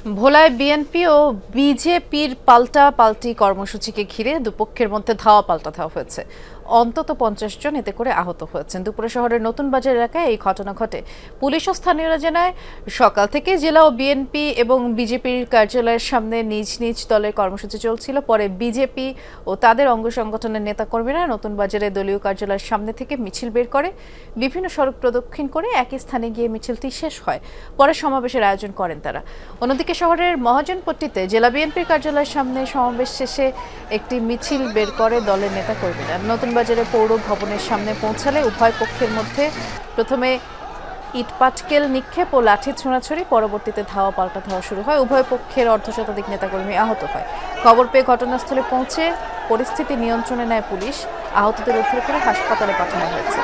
ভোলায় বিএনপি ও বিজেপির পাল্টাপাল্টি কর্মসূচিকে ঘিরে দুপক্ষের মধ্যে ধাওয়া পাল্টা হয়েছে। অন্তত 50 জন এতে করে আহত হয়েছেন। দুপুরে শহরের নতুন বাজার এলাকায় এই ঘটনা ঘটে। পুলিশ ও স্থানীয়রা জানায়, সকাল থেকে জেলা ও বিএনপি এবং বিজেপির কার্যালয়ের সামনে নিজ নিজ দলের কর্মসূচি চলছিল। পরে বিজেপি ও তাদের অঙ্গ সংগঠনের নেতাকর্মীরা নতুন বাজারে দলীয় কার্যালয়ের সামনে থেকে মিছিল বের করে বিভিন্ন সড়ক প্রদক্ষিণ করে একই স্থানে গিয়ে মিছিলটি শেষ হয়। পরে সমাবেশের আয়োজন করেন তারা। অন্যদিকে শহরের মহাজনপট্টিতে জেলা বিএনপির কার্যালয়ের সামনে সমাবেশ শেষে একটি মিছিল বের করে দলের নেতাকর্মীরা। নতুন বাজারে পৌর ভবনের সামনে পৌঁছালে উভয় পক্ষের মধ্যে প্রথমে ইটপাটকেল নিক্ষেপ ও লাঠি ছোঁড়াছুড়ি, পরবর্তীতে ধাওয়া পাল্টা ধাওয়া শুরু হয়। উভয় পক্ষের অর্ধশতাধিক নেতাকর্মী আহত হয়। খবর পেয়ে ঘটনাস্থলে পৌঁছে পরিস্থিতি নিয়ন্ত্রণে নেয় পুলিশ। আহতদের উদ্ধার করে হাসপাতালে পাঠানো হয়েছে।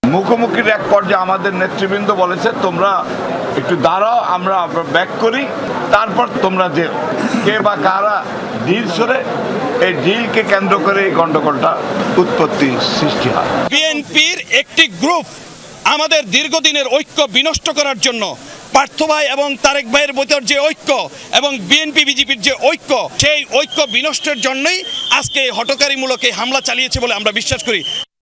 মুখোমুখির এক পর্যায়ে আমাদের নেতৃবৃন্দ বলেছে, তোমরা একটু দাঁড়াও, আমরা ব্যাক করি, তারপর তোমরা যে কে বা কারা ডিল সরে, এই ডিলকে কেন্দ্র করে এই গন্ডগোলটা উৎপত্তি সৃষ্টি হয়। বিএনপির একটি গ্রুপ আমাদের দীর্ঘদিনের ঐক্য বিনষ্ট করার জন্য, পার্থ ভাই এবং তারেক ভাইয়ের ভিতর যে ঐক্য এবং বিএনপি বিজেপির যে ঐক্য, সেই ঐক্য বিনষ্টের জন্যই আজকে হঠকারীমূলক হামলা চালিয়েছে বলে আমরা বিশ্বাস করি।